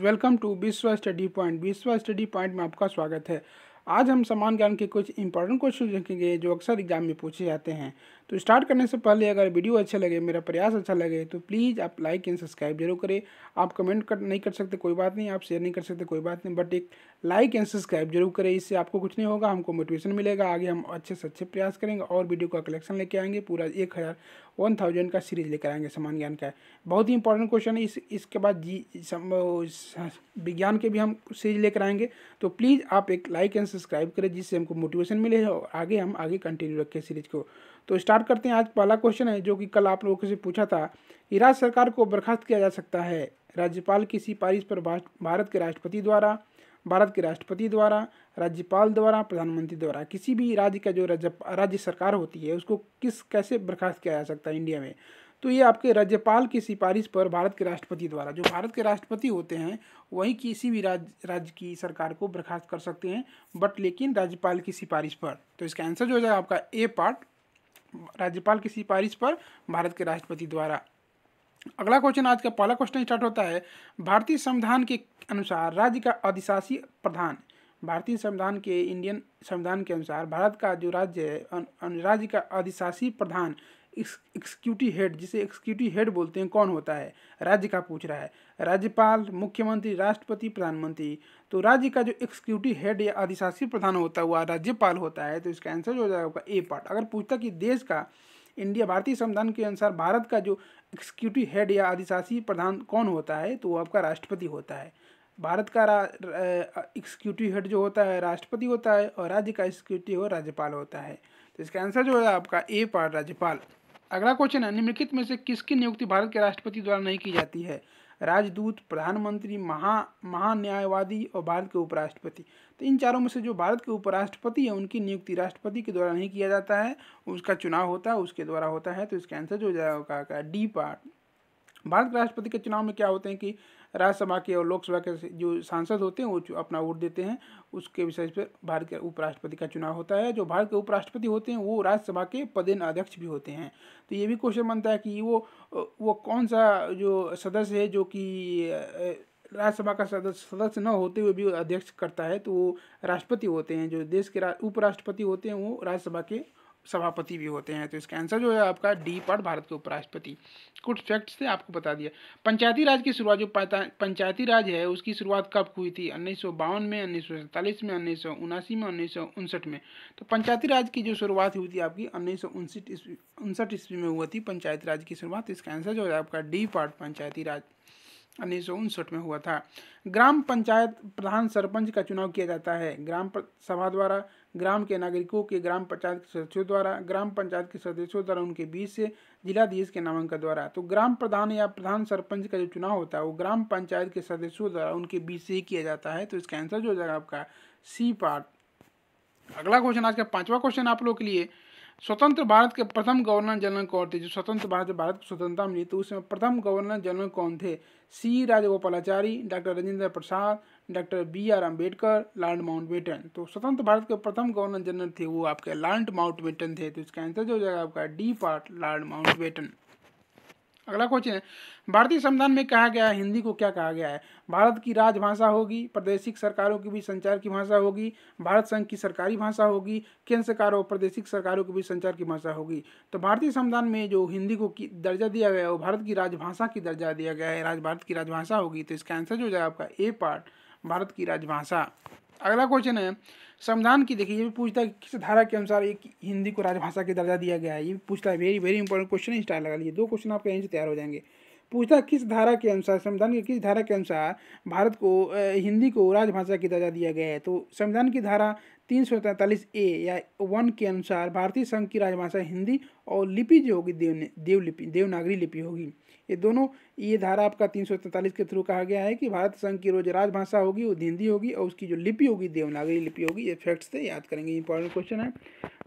Welcome to विश्व study point. विश्व study point में आपका स्वागत है। आज हम समान ज्ञान के कुछ इंपॉर्टेंट क्वेश्चन देखेंगे जो अक्सर एग्जाम में पूछे जाते हैं। तो स्टार्ट करने से पहले अगर वीडियो अच्छा लगे, मेरा प्रयास अच्छा लगे तो प्लीज़ आप लाइक एंड सब्सक्राइब जरूर करें। आप कमेंट नहीं कर सकते कोई बात नहीं, आप शेयर नहीं कर सकते कोई बात नहीं, बट एक लाइक एंड सब्सक्राइब जरूर करें। इससे आपको कुछ नहीं होगा, हमको मोटिवेशन मिलेगा, आगे हम अच्छे से अच्छे प्रयास करेंगे और वीडियो का कलेक्शन लेके आएंगे। पूरा 1000 का सीरीज लेकर आएंगे समान ज्ञान का। बहुत ही इंपॉर्टेंट क्वेश्चन है। इसके बाद विज्ञान के भी हम सीरीज लेकर आएंगे। तो प्लीज़ आप एक लाइक एंड सब्सक्राइब करें जिससे हमको मोटिवेशन मिले और हम आगे कंटिन्यू रखें सीरीज को। तो स्टार्ट करते हैं। आज पहला क्वेश्चन है जो कि कल आप लोगों से पूछा था कि राज्य सरकार को बर्खास्त किया जा सकता है राज्यपाल की सिफारिश पर भारत के राष्ट्रपति द्वारा, राज्यपाल द्वारा, प्रधानमंत्री द्वारा। किसी भी राज्य का जो राज्य सरकार होती है उसको कैसे बर्खास्त किया जा सकता है इंडिया में? तो ये आपके राज्यपाल की सिफारिश पर भारत के राष्ट्रपति द्वारा। जो भारत के राष्ट्रपति होते हैं वही किसी भी राज्य की सरकार को बर्खास्त कर सकते हैं, बट लेकिन राज्यपाल की सिफारिश पर। तो इसका आंसर जो हो जाएगा आपका ए पार्ट, राज्यपाल की सिफारिश पर भारत के राष्ट्रपति द्वारा। अगला क्वेश्चन, आज का पहला क्वेश्चन स्टार्ट होता है। भारतीय संविधान के अनुसार राज्य का अधिशासी प्रधान, भारतीय संविधान के इंडियन संविधान के अनुसार भारत का जो राज्य है, राज्य का अधिशासी प्रधान, एक्सिक्यूटिव हेड, जिसे एक्सिक्यूटिव हेड बोलते हैं, कौन होता है? राज्य का पूछ रहा है। राज्यपाल, मुख्यमंत्री, राष्ट्रपति, प्रधानमंत्री। तो राज्य का जो एक्सिक्यूटिव हेड या अधिशासी प्रधान होता है वह राज्यपाल होता है। तो इसका आंसर हो जाएगा ए पार्ट। अगर पूछता कि देश का, इंडिया, भारतीय संविधान के अनुसार भारत का जो एक्सिक्यूटिव हेड या अधिशासी प्रधान कौन होता है तो वो आपका राष्ट्रपति होता है। भारत का एक्सिक्यूटिव हेड जो होता है राष्ट्रपति होता है और राज्य का एक्सिक्यूटिव राज्यपाल होता है। तो इसका आंसर जो है आपका ए पार्ट, राज्यपाल। अगला क्वेश्चन है, निम्नलिखित में से किसकी नियुक्ति भारत के राष्ट्रपति द्वारा नहीं की जाती है? राजदूत, प्रधानमंत्री, महान्यायवादी और भारत के उपराष्ट्रपति। तो इन चारों में से जो भारत के उपराष्ट्रपति है उनकी नियुक्ति राष्ट्रपति के द्वारा नहीं किया जाता है, उसका चुनाव होता है उसके द्वारा होता है। तो इसका आंसर जो हो जाएगा डी पार्ट। भारत के राष्ट्रपति के चुनाव में क्या होते हैं कि राज्यसभा के और लोकसभा के जो सांसद होते हैं वो अपना वोट देते हैं, उसके विषय पर भारत के उपराष्ट्रपति का चुनाव होता है। जो भारत के उपराष्ट्रपति होते हैं वो राज्यसभा के पदेन अध्यक्ष भी होते हैं। तो ये भी क्वेश्चन बनता है कि वो कौन सा जो सदस्य है जो कि राज्यसभा का सदस्य न होते हुए भी अध्यक्ष करता है, तो वो राष्ट्रपति होते हैं। जो देश के उपराष्ट्रपति होते हैं वो राज्यसभा के सभापति भी होते हैं। तो इसका आंसर जो है आपका डी पार्ट, भारत के उपराष्ट्रपति। कुछ फैक्ट्स से आपको बता दिया। पंचायती राज की शुरुआत, जो पंचायती राज है उसकी शुरुआत कब हुई थी? 1952 में, 1947 में, 1979 में, 1959 में। तो पंचायती राज की जो शुरुआत हुई थी आपकी 1959 ईस्वी में हुई थी पंचायती राज की शुरुआत। इसका आंसर जो है आपका डी पार्ट, पंचायती राज 1959 में हुआ था। ग्राम पंचायत प्रधान सरपंच का चुनाव किया जाता है ग्राम सभा द्वारा, ग्राम के नागरिकों के, ग्राम पंचायत के सदस्यों द्वारा, ग्राम पंचायत के सदस्यों द्वारा, उनके बीच से जिलाधीश के नामांकन द्वारा। तो ग्राम प्रधान या प्रधान सरपंच का जो चुनाव होता है वो ग्राम पंचायत के सदस्यों द्वारा उनके बीच से ही किया जाता है। तो इसका आंसर जो हो जाएगा आपका सी पार्ट। अगला क्वेश्चन, आज का पांचवा क्वेश्चन आप लोग के लिए। स्वतंत्र भारत के प्रथम गवर्नर जनरल कौन थे? जो स्वतंत्र भारत को स्वतंत्रता मिली तो उसमें प्रथम गवर्नर जनरल कौन थे? C Rajagopalachari, doctor Rajendra Prasad, doctor BR Ambedkar, lord Mountbatten. तो स्वतंत्र भारत के प्रथम गवर्नर जनरल थे वो आपके लॉर्ड माउंटबेटन थे। तो इसका आंसर जो हो जाएगा आपका डी पार्ट, लॉर्ड माउंटबेटन। अगला क्वेश्चन है, भारतीय संविधान में कहा गया है हिंदी को क्या कहा गया है? भारत की राजभाषा होगी, प्रादेशिक सरकारों के बीच संचार की भाषा होगी, भारत संघ की सरकारी भाषा होगी, केंद्र सरकार और प्रादेशिक सरकारों के बीच संचार की भाषा होगी। तो भारतीय संविधान में जो हिंदी को दर्जा दिया गया है वो भारत की राजभाषा की दर्जा दिया गया है, भारत की राजभाषा होगी। तो इसका आंसर जो हो जाएगा आपका ए पार्ट, भारत की राजभाषा। अगला क्वेश्चन है, संविधान की, देखिए ये भी पूछता है किस धारा के अनुसार एक हिंदी को राजभाषा का दर्जा दिया गया है। ये भी पूछता है, वेरी वेरी इंपॉर्टेंट क्वेश्चन है। स्टार लगा लीजिए, दो क्वेश्चन आपके यहीं से तैयार हो जाएंगे। पूछता है किस धारा के अनुसार, संविधान की किस धारा के अनुसार भारत को हिंदी को राजभाषा की दर्जा दिया गया है? तो संविधान की धारा 343A या 1 के अनुसार भारतीय संघ की राजभाषा हिंदी और लिपि जो होगी देवनागरी लिपि होगी। ये दोनों, ये धारा आपका 343 के थ्रू कहा गया है कि भारत संघ की जो राजभाषा होगी वो हिंदी होगी और उसकी जो लिपि होगी देवनागरी लिपि होगी। ये फैक्ट्स से याद करेंगे, इंपॉर्टेंट क्वेश्चन है।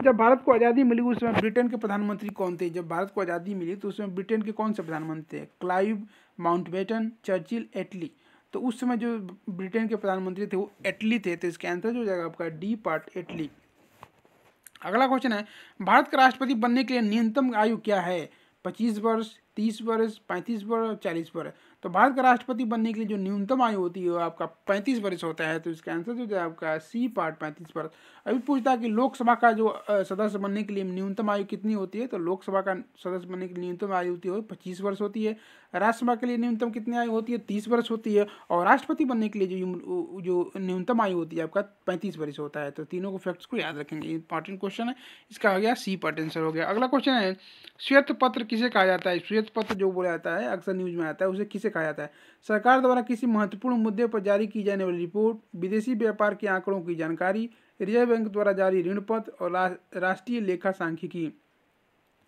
जब भारत को आज़ादी मिली उस समय ब्रिटेन के प्रधानमंत्री कौन थे? जब भारत को आज़ादी मिली तो उस समय ब्रिटेन के कौन से प्रधानमंत्री थे? क्लाइव, माउंटबेटन, चर्चिल, एटली। तो उस समय जो ब्रिटेन के प्रधानमंत्री थे वो एटली थे। तो इसका आंसर जो हो जाएगा आपका डी पार्ट, एटली। अगला क्वेश्चन है, भारत का राष्ट्रपति बनने के लिए न्यूनतम आयु क्या है? 25 वर्ष, 30 वर्ष, 35 वर्ष और 40 वर्ष। तो भारत का राष्ट्रपति बनने के लिए जो न्यूनतम आयु होती है वो आपका 35 वर्ष होता है। तो इसका आंसर जो है आपका सी पार्ट 35 वर्ष। अभी पूछता है कि लोकसभा का जो सदस्य बनने के लिए न्यूनतम आयु कितनी होती है, तो लोकसभा का सदस्य बनने के लिए न्यूनतम आयु होती है 25 वर्ष होती है। राज्यसभा के लिए न्यूनतम कितनी आयु होती है, 30 वर्ष होती है। और राष्ट्रपति बनने के लिए जो न्यूनतम आयु होती है आपका 35 वर्ष होता है। तो तीनों को फैक्ट्स को याद रखेंगे, इंपॉर्टेंट क्वेश्चन है। इसका आ गया सी पार्ट आंसर हो गया। अगला क्वेश्चन है श्वेत पत्र किसे कहा जाता है। श्वेत पत्र जो बोला जाता है अक्सर न्यूज में आता है, उसे किसे कहा जाता है। सरकार द्वारा किसी महत्वपूर्ण मुद्दे पर जारी की जाने वाली रिपोर्ट, विदेशी व्यापार के आंकड़ों की जानकारी, रिजर्व बैंक द्वारा जारी ऋण पत्र और राष्ट्रीय लेखा सांख्यिकी।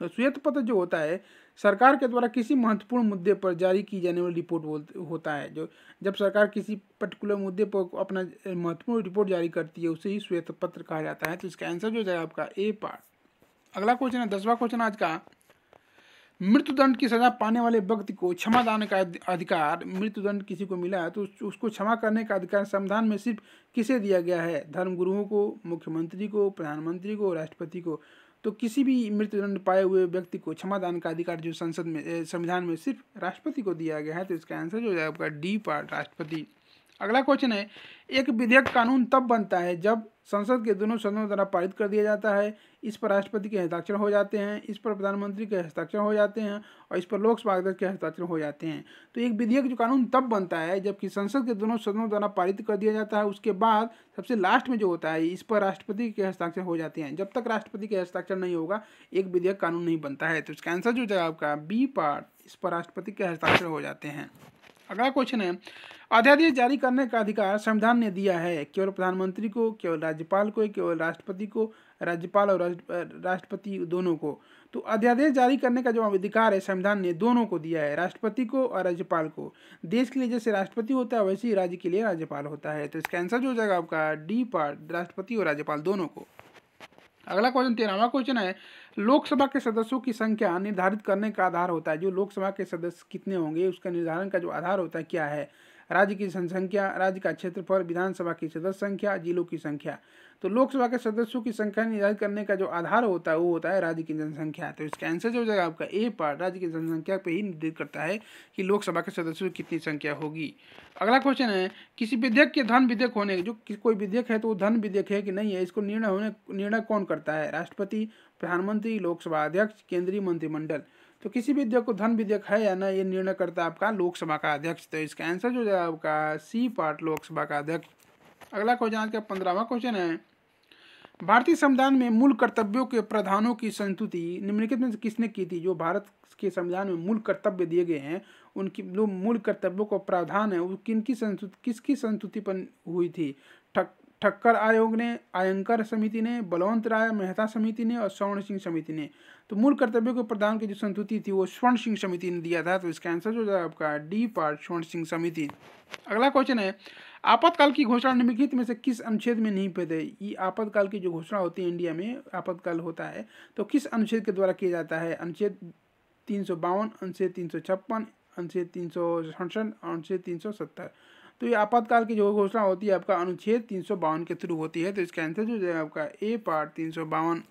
तो श्वेत पत्र जो होता है सरकार के द्वारा किसी महत्वपूर्ण मुद्दे पर जारी की जाने वाली रिपोर्ट होता है। जो जब सरकार किसी पर्टिकुलर मुद्दे पर अपना महत्वपूर्ण रिपोर्ट जारी करती है उसे ही श्वेत पत्र कहा जाता है। तो इसका आंसर जो जाएगा आपका ए पार्ट। अगला क्वेश्चन है 10वां क्वेश्चन आज का, मृत्युदंड की सजा पाने वाले व्यक्ति को क्षमा दान का अधिकार, मृत्युदंड किसी को मिला है तो उसको क्षमा करने का अधिकार संविधान में सिर्फ किसे दिया गया है। धर्मगुरुओं को, मुख्यमंत्री को, प्रधानमंत्री को, राष्ट्रपति को। तो किसी भी मृत्युदंड पाए हुए व्यक्ति को क्षमा दान का अधिकार जो संसद में संविधान में सिर्फ राष्ट्रपति को दिया गया है। तो इसका आंसर जो है आपका डी पार्ट राष्ट्रपति। अगला क्वेश्चन है एक विधेयक कानून तब बनता है जब संसद के दोनों सदनों द्वारा पारित कर दिया जाता है, इस पर राष्ट्रपति के हस्ताक्षर हो जाते हैं, इस पर प्रधानमंत्री के हस्ताक्षर हो जाते हैं और इस पर लोकसभा अध्यक्ष के हस्ताक्षर हो जाते हैं। तो एक विधेयक जो कानून तब बनता है जबकि संसद के दोनों सदनों द्वारा पारित कर दिया जाता है, उसके बाद सबसे लास्ट में जो होता है इस पर राष्ट्रपति के हस्ताक्षर हो जाते हैं। जब तक राष्ट्रपति के हस्ताक्षर नहीं होगा एक विधेयक कानून नहीं बनता है। तो इसका आंसर जो है आपका बी पार्ट, इस पर राष्ट्रपति के हस्ताक्षर हो जाते हैं। अगला क्वेश्चन है अध्यादेश जारी करने का अधिकार संविधान ने दिया है केवल प्रधानमंत्री को, केवल राज्यपाल को, केवल राष्ट्रपति को, राज्यपाल और राष्ट्रपति दोनों को। तो अध्यादेश जारी करने का जो अधिकार है संविधान ने दोनों को दिया है, राष्ट्रपति को और राज्यपाल को। देश के लिए जैसे राष्ट्रपति होता है वैसे ही राज्य के लिए राज्यपाल होता है। तो इसका आंसर जो हो जाएगा आपका डी पार्ट, राष्ट्रपति और राज्यपाल दोनों को। अगला क्वेश्चन 13वां क्वेश्चन है लोकसभा के सदस्यों की संख्या निर्धारित करने का आधार होता है। जो लोकसभा के सदस्य कितने होंगे उसका निर्धारण का जो आधार होता है क्या है। राज्य की जनसंख्या, राज्य का क्षेत्रफल, विधानसभा की सदस्य संख्या, जिलों की संख्या। तो लोकसभा के सदस्यों की संख्या निर्धारित करने का जो आधार होता है वो होता है राज्य की जनसंख्या। तो इसका आंसर जो हो जाएगा आपका ए पार्ट, राज्य की जनसंख्या पे ही निर्धारित करता है कि लोकसभा के सदस्यों की कितनी संख्या होगी। अगला क्वेश्चन है किसी विधेयक के धन विधेयक होने, जो कोई विधेयक है तो वो धन विधेयक है कि नहीं है, इसको निर्णय कौन करता है। राष्ट्रपति, प्रधानमंत्री, लोकसभा अध्यक्ष, केंद्रीय मंत्रिमंडल। तो किसी विधेयक को धन विधेयक है या ना ये निर्णय करता है आपका लोकसभा का अध्यक्ष। तो इसका आंसर जो है आपका सी पार्ट, लोकसभा का अध्यक्ष। अगला क्वेश्चन आज का 15वां क्वेश्चन है भारतीय संविधान में मूल कर्तव्यों के प्रावधानों की संस्तुति निम्नलिखित में से किसने की थी। जो भारत के संविधान में मूल कर्तव्य दिए गए हैं उनकी जो मूल कर्तव्यों का प्रावधान है वो किसकी संस्तुति पर हुई थी। ठक्कर आयोग ने, आयंकर समिति ने, बलवंत राय मेहता समिति ने और स्वर्ण सिंह समिति ने। तो मूल कर्तव्यों के प्रदान की जो संस्तुति थी वो स्वर्ण सिंह समिति ने दिया था। तो इसका आंसर जो है आपका डी पार्ट, स्वर्ण सिंह समिति। अगला क्वेश्चन है आपातकाल की घोषणा निम्नलिखित में से किस अनुच्छेद में नहीं पे थे। ये आपातकाल की जो घोषणा होती है इंडिया में आपातकाल होता है तो किस अनुच्छेद के द्वारा किया जाता है। अनुच्छेद 352, अनुच्छेद 356, अनुच्छेद 367, अनुच्छेद 370। तो ये आपातकाल की जो घोषणा होती है आपका अनुच्छेद 352 के थ्रू होती है। तो इसका आंसर जो है आपका ए पार्ट 352।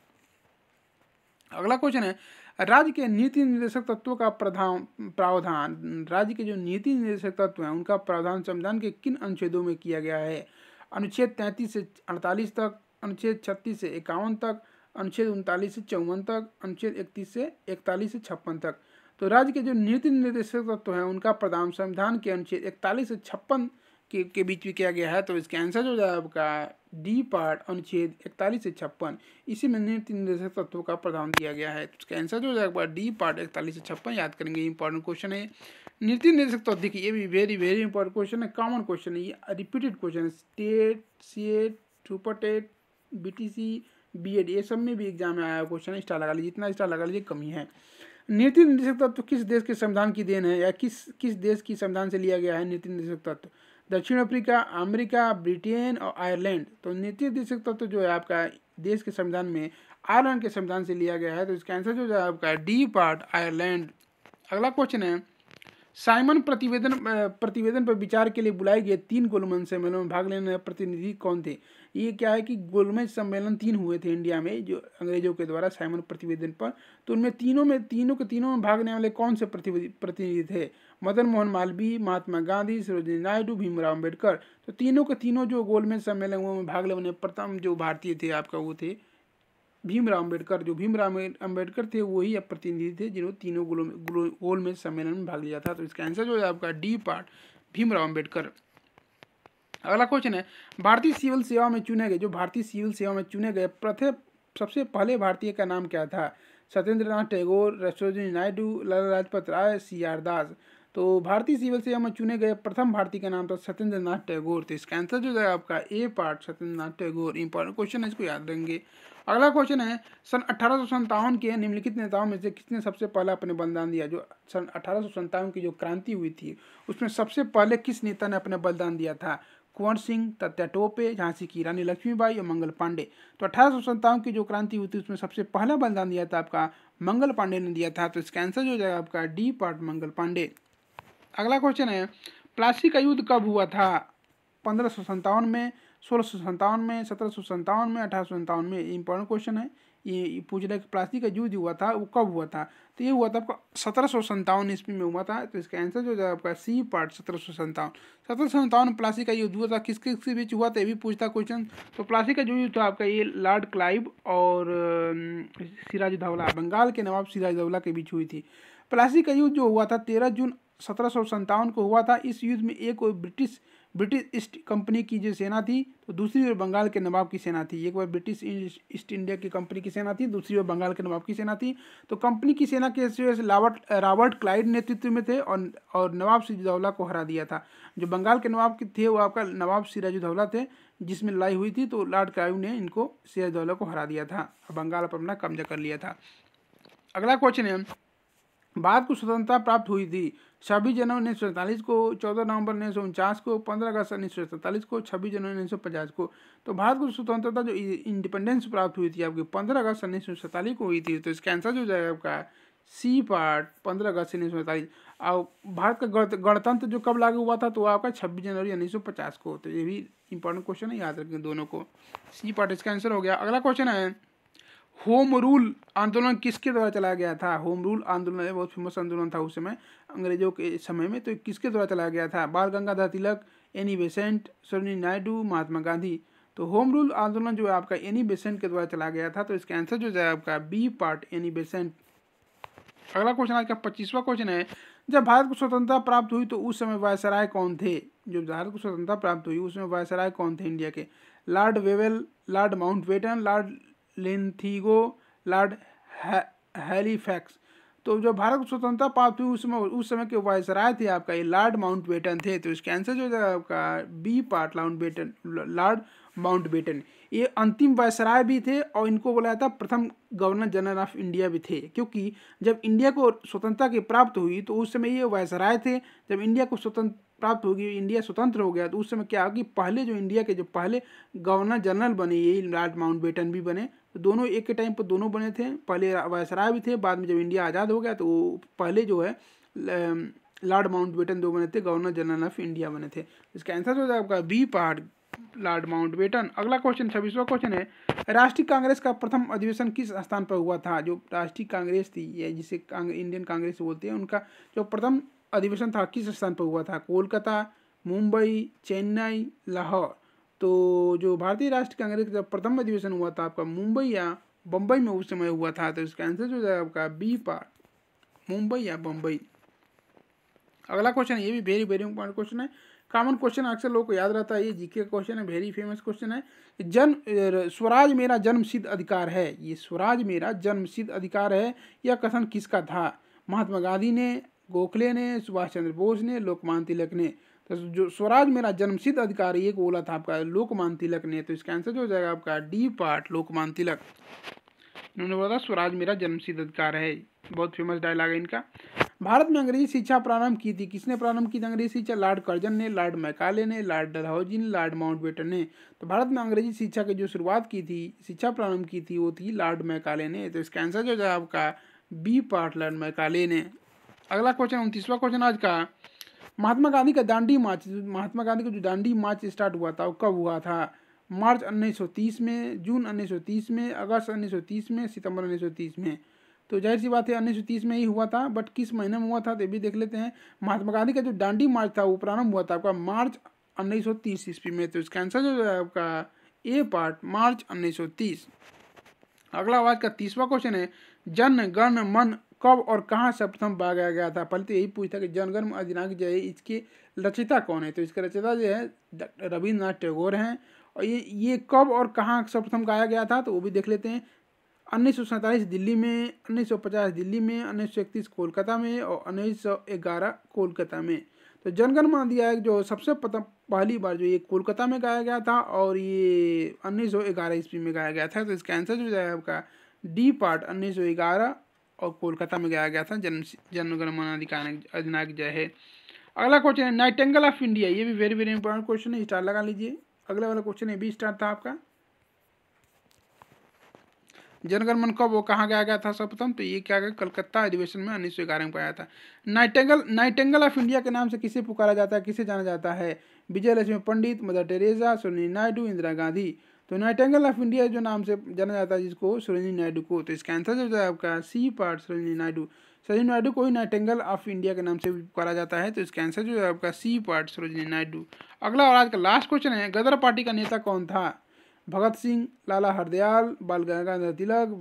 अगला क्वेश्चन है राज्य के नीति निर्देशक तत्वों का प्रावधान, राज्य के जो नीति निर्देशक तत्व हैं उनका प्रावधान संविधान के किन अनुच्छेदों में किया गया है। अनुच्छेद 33 से 48 तक, अनुच्छेद 36 से 51 तक, अनुच्छेद 39 से 54 तक, अनुच्छेद 31 से 41 से 56 तक। तो राज्य के जो नीति निर्देशक तत्व हैं उनका प्रावधान संविधान के अनुच्छेद 41 से 56 के बीच में किया गया है। तो इसका आंसर जो है आपका डी पार्ट, अनुच्छेद 41 से 56, इसी में नीति निर्देशक तत्वों का प्रावधान दिया गया है। तो इसका आंसर जो है आपका डी पार्ट 41 से 56 याद करेंगे। इंपॉर्टेंट क्वेश्चन है नीति निर्देशक तत्व। देखिए ये भी वेरी वेरी इंपॉर्टेंट क्वेश्चन है, कॉमन क्वेश्चन है, ये रिपीटेड क्वेश्चन है। State, CTET, super TET, BTC, BEd ये सब में भी एग्जाम में आया क्वेश्चन है। स्टार लगा लीजिए, जितना स्टार लगा लीजिए कमी है। नीति निर्देशक तत्व किस देश के संविधान की देन है या किस देश की संविधान से लिया गया है नीति निर्देशक तत्व। दक्षिण अफ्रीका, अमेरिका, ब्रिटेन और आयरलैंड। तो नीति निर्देशक तत्व जो है आपका देश के संविधान में आयरलैंड के संविधान से लिया गया है। तो इसका आंसर जो है आपका डी पार्ट, आयरलैंड। अगला क्वेश्चन है साइमन प्रतिवेदन पर विचार के लिए बुलाए गए 3 गोलमेज सम्मेलन में भाग लेने वाले प्रतिनिधि कौन थे? ये क्या है कि गोलमेज सम्मेलन 3 हुए थे इंडिया में जो अंग्रेजों के द्वारा साइमन प्रतिवेदन पर, तो उनमें तीनों में भागने वाले कौन से प्रतिनिधि थे? मदन मोहन मालवीय, महात्मा गांधी, सरोजिनी नायडू, भीमराव अम्बेडकर। तो तीनों के तीनों जो गोलमेज सम्मेलन में भाग लेने प्रथम जो भारतीय थे आपका वो थे भीमराव अम्बेडकर। जो भीमराव अम्बेडकर थे वही अब प्रतिनिधि थे जिन्होंने तीनों गोलमेज सम्मेलन में भाग लिया था। तो इसका आंसर जो है आपका डी पार्ट भीमराव अम्बेडकर। अगला क्वेश्चन है, भारतीय सिविल सेवा में चुने गए सबसे पहले भारतीय का नाम क्या था? सत्येंद्र नाथ टैगोर, सरोजिनी नायडू, लाला लाजपत राय, CR दास। तो भारतीय सिविल सेवा में चुने गए प्रथम भारतीय का नाम था सत्येंद्र नाथ टैगोर। तो इसका आंसर जो है आपका ए part Satyendra Nath Tagore. Important question है, इसको याद रखेंगे। अगला क्वेश्चन है, सन 1857 के निम्नलिखित नेताओं में से किसने सबसे पहले अपने बलिदान दिया? जो सन 1857 की जो क्रांति हुई थी उसमें सबसे पहले किस नेता ने अपने बलिदान दिया था? कुंवर सिंह, तात्या टोपे, झांसी की रानी लक्ष्मीबाई और मंगल पांडे। तो 1857 की जो क्रांति हुई थी उसमें सबसे पहला बलिदान दिया था आपका मंगल पांडे ने दिया था। तो इसका आंसर जो हो जाएगा आपका डी पार्ट मंगल पांडे। अगला क्वेश्चन है, प्लासी का युद्ध कब हुआ था? 1557 में, 1657 में, 1757 में, 1857 में। इंपॉर्टेंट क्वेश्चन है, ये पूछ रहा है कि प्लासी का युद्ध हुआ था वो कब हुआ था? तो ये हुआ था आपका 1757 ईस्वी में हुआ था। तो इसका आंसर जो है आपका सी पार्ट 1757 में प्लासी का युद्ध हुआ था। किसके बीच हुआ था ये भी पूछता क्वेश्चन। तो प्लासी का जो युद्ध था आपका ये लॉर्ड क्लाइव और सिराजुद्दौला, बंगाल के नवाब सिराजुद्दौला के बीच हुई थी। प्लासी का युद्ध जो हुआ था 13 जून 1757 को हुआ था। इस युद्ध में एक ब्रिटिश ईस्ट कंपनी की जो सेना थी तो दूसरी ओर बंगाल के नवाब की सेना थी। एक बार ब्रिटिश ईस्ट इंडिया की कंपनी की सेना थी, दूसरी ओर बंगाल के नवाब की सेना थी। तो कंपनी की सेना के रॉबर्ट क्लाइव नेतृत्व में थे और नवाब सिराजुद्दौला को हरा दिया था। जो बंगाल के नवाब थे वो आपका नवाब सिराजुद्दौला थे जिसमें लड़ाई हुई थी। तो लॉर्ड क्लाइव ने इनको सिराजुद्दौला को हरा दिया था और बंगाल पर अपना कब्जा कर लिया था। अगला क्वेश्चन है, भारत को स्वतंत्रता प्राप्त हुई थी 26 जनवरी 1947 को, 14 नवंबर 1949 को, 15 अगस्त 1947 को, 26 जनवरी 1950 को। तो भारत को स्वतंत्रता जो इंडिपेंडेंस प्राप्त हुई थी आपकी 15 अगस्त 1947 को हुई थी। तो इसका आंसर जो जाएगा आपका सी पार्ट 15 अगस्त 1947। और भारत का गणतंत्र जो कब लागू हुआ था तो आपका 26 जनवरी 1950 को। तो ये भी इंपॉर्टेंट क्वेश्चन है, याद रखें दोनों को। सी पार्ट इसका आंसर हो गया। अगला क्वेश्चन है, होम रूल आंदोलन किसके द्वारा चलाया गया था? होम रूल आंदोलन है, बहुत फेमस आंदोलन था उस समय अंग्रेजों के समय में। तो किसके द्वारा चलाया गया था? बाल गंगाधर तिलक, एनी बेसेंट, सरोजिनी नायडू, महात्मा गांधी। तो होम रूल आंदोलन जो है आपका एनी बेसेंट के द्वारा चलाया गया था। तो इसका आंसर जो है आपका बी पार्ट एनी बेसेंट। अगला क्वेश्चन आज का 25वां क्वेश्चन है, जब भारत को स्वतंत्रता प्राप्त हुई तो उस समय वायसराय कौन थे? जब भारत को स्वतंत्रता प्राप्त हुई उस समय वायसराय कौन थे इंडिया के? Lord Wavell, lord Mountbatten, lord Linlithgow, lord Halifax. तो जब भारत को स्वतंत्रता प्राप्त हुई उस समय के वायसराय थे आपका ये लॉर्ड माउंटबेटन थे। तो इसका आंसर जो है आपका बी पार्ट लॉर्ड माउंटबेटन। ये अंतिम वायसराय भी थे और इनको बुलाया था प्रथम गवर्नर जनरल ऑफ इंडिया भी थे, क्योंकि जब इंडिया को स्वतंत्रता की प्राप्त हुई तो उस समय ये वायसराय थे। जब इंडिया को स्वतंत्र प्राप्त होगी, इंडिया स्वतंत्र हो गया, तो उस समय क्या कि पहले जो इंडिया के जो पहले गवर्नर जनरल बने यही लॉर्ड माउंटबेटन भी बने। तो दोनों एक के टाइम पर दोनों बने थे, पहले वायसराय भी थे, बाद में जब इंडिया आज़ाद हो गया तो पहले जो है लॉर्ड माउंटबेटन दो बने थे, गवर्नर जनरल ऑफ इंडिया बने थे। इसका आंसर हो जाएगा आपका बी पार्ट लॉर्ड माउंटबेटन। अगला क्वेश्चन 26वां क्वेश्चन है, राष्ट्रीय कांग्रेस का प्रथम अधिवेशन किस स्थान पर हुआ था? जो राष्ट्रीय कांग्रेस थी या जिसे इंडियन कांग्रेस बोलते हैं, उनका जो प्रथम अधिवेशन था किस स्थान पर हुआ था? कोलकाता, मुंबई, चेन्नई, लाहौर। तो जो भारतीय राष्ट्रीय कांग्रेस का प्रथम अधिवेशन हुआ था आपका मुंबई या बम्बई में उस समय हुआ था। तो इसका आंसर जो है आपका बी पार्ट मुंबई या बम्बई। अगला क्वेश्चन ये भी वेरी वेरी इंपॉर्टेंट क्वेश्चन है, कॉमन क्वेश्चन अक्सर लोगों को याद रहता है, ये जीके का क्वेश्चन है, वेरी फेमस क्वेश्चन है। स्वराज मेरा जन्मसिद्ध अधिकार है, ये स्वराज मेरा जन्मसिद्ध अधिकार है यह कथन किसका था? महात्मा गांधी ने, गोखले ने, सुभाष चंद्र बोस ने, लोकमान्य तिलक ने। तो जो स्वराज मेरा जन्मसिद्ध अधिकार ये बोला था आपका लोकमान्य तिलक ने। तो इसका आंसर हो जाएगा आपका डी पार्ट लोकमान्य तिलक। इन्होंने बोला स्वराज मेरा जन्मसिद्ध अधिकार है, बहुत फेमस डायलॉग है इनका। भारत में अंग्रेजी शिक्षा प्रारंभ की थी, किसने प्रारंभ की थी अंग्रेजी शिक्षा? लॉर्ड कर्जन ने, लॉर्ड मैकाले ने, लॉर्ड डलहौजी ने, लॉर्ड माउंटबेटन ने। तो भारत में अंग्रेजी शिक्षा की जो शुरुआत की थी, शिक्षा प्रारंभ की थी वो थी लॉर्ड मैकाले ने। तो इसका आंसर जो है आपका बी पार्ट लॉर्ड मैकाले ने। अगला क्वेश्चन 29वां क्वेश्चन आज का, महात्मा गांधी का दांडी मार्च, महात्मा गांधी का जो दांडी मार्च स्टार्ट हुआ था वो कब हुआ था? मार्च 1930 में, जून 1930 में, अगस्त 1930 में, सितंबर 1930 में। तो जाहिर सी बात है 1930 में ही हुआ था, बट किस महीने में हुआ था तो ये भी देख लेते हैं। महात्मा गांधी का जो दांडी मार्च था वो प्रारंभ हुआ था आपका मार्च 1930 ईस्वी में। तो इसका आंसर जो है आपका ए पार्ट, मार्च 1930। अगला आज का 30वां क्वेश्चन है, जन गण मन कब और कहाँ सर्वप्रथम गाया गया था? पहले तो यही पूछता कि जनगण अधिनायक जो है इसके रचयिता कौन है? तो इसका रचयिता जो है रविन्द्रनाथ टैगोर हैं। और ये कब और कहाँ सर्वप्रथम गाया गया था तो वो भी देख लेते हैं। 1947 दिल्ली में, 1950 दिल्ली में, 1931 कोलकाता में और 1911 कोलकाता में। तो जनगण मन अधिनायक जो सबसे पहली बार जो ये कोलकाता में गाया गया था और ये 1911 ईस्वी में गाया गया था। तो इसका आंसर जो है आपका डी पार्ट, 1911 और कोलकाता में गाया गया था जनगण मन अधिनायक जय है। अगला क्वेश्चन है नाइटिंगेल ऑफ इंडिया, ये भी वेरी वेरी इंपॉर्टेंट क्वेश्चन है, स्टार लगा लीजिए। अगला वाला क्वेश्चन है बी स्टार था आपका, जनगण मन कब वो कहाँ गाया गया था सर्वप्रथम? तो ये क्या गया, कलकत्ता अधिवेशन में 1911 में पाया था। नाइटिंगेल ऑफ इंडिया के नाम से किसे पुकारा जाता है, किसे जाना जाता है? विजय लक्ष्मी पंडित, मदर टेरेसा, सरोजिनी नायडू, इंदिरा गांधी। तो नाइटिंगेल ऑफ इंडिया जो नाम से जाना जाता है जिसको, सरोजिनी नायडू को। तो इसका आंसर जो है आपका सी पार्ट, सरोजिनी नायडू। सरोजिनी नायडू को ही नाइटिंगेल ऑफ इंडिया के नाम से पुकारा जाता है। तो इसका आंसर जो है आपका सी पार्ट, सरोजिनी नायडू। अगला और आज का लास्ट क्वेश्चन है, गदर पार्टी का नेता कौन था? भगत सिंह, लाला हरदयाल, बाल गंगाधर तिलक,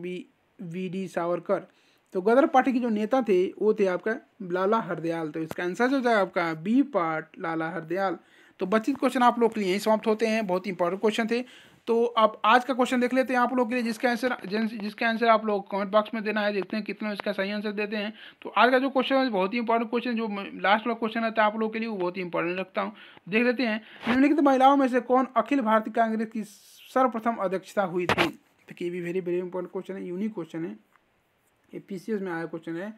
वी डी सावरकर। तो गदर पार्टी के जो नेता थे वो थे आपका लाला हरदयाल। तो इसका आंसर जो है आपका बी पार्ट, लाला हरदयाल। तो बच्चे क्वेश्चन आप लोग के लिए यही समाप्त होते हैं, बहुत ही इंपॉर्टेंट क्वेश्चन थे। तो आप आज का क्वेश्चन देख लेते हैं आप लोग के लिए, जिसका आंसर आप लोग कमेंट बॉक्स में देना है, देखते हैं कितना इसका सही आंसर देते हैं। तो आज का जो क्वेश्चन है बहुत ही इंपॉर्टेंट क्वेश्चन, जो लास्ट वाला क्वेश्चन रहता है आप लोग के लिए वो बहुत ही इंपॉर्टेंट रखता हूँ। देख लेते हैं, निम्नलिखित महिलाओं में से कौन अखिल भारतीय कांग्रेस की सर्वप्रथम अध्यक्षता हुई थी? देखिए ये भी वेरी वेरी इंपॉर्टेंट क्वेश्चन है, यूनिक क्वेश्चन है, ये पीसीएस में आया क्वेश्चन है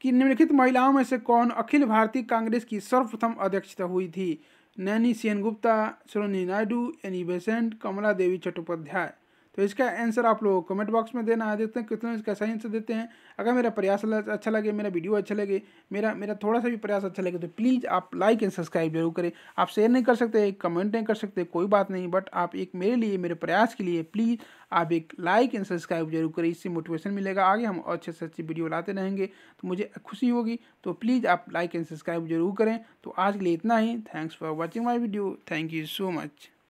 कि निम्नलिखित महिलाओं में से कौन अखिल भारतीय कांग्रेस की सर्वप्रथम अध्यक्षता हुई थी? नैनी सेनगुप्ता, सरोजिनी नायडू, एनी बेसेंट, कमला देवी चट्टोपाध्याय। तो इसका आंसर आप लोग कमेंट बॉक्स में देना है, देखते हैं कितना इसका सही आंसर देते हैं। अगर मेरा प्रयास अच्छा लगे, मेरा वीडियो अच्छा लगे, मेरा थोड़ा सा भी प्रयास अच्छा लगे तो प्लीज़ आप लाइक एंड सब्सक्राइब जरूर करें। आप शेयर नहीं कर सकते, कमेंट नहीं कर सकते, कोई बात नहीं, बट आप एक मेरे लिए, मेरे प्रयास के लिए प्लीज़ आप एक लाइक एंड सब्सक्राइब जरूर करें। इससे मोटिवेशन मिलेगा, आगे हम अच्छे से अच्छी वीडियो लाते रहेंगे तो मुझे खुशी होगी। तो प्लीज़ आप लाइक एंड सब्सक्राइब जरूर करें। तो आज के लिए इतना ही। Thanks for watching my video, thank you so much.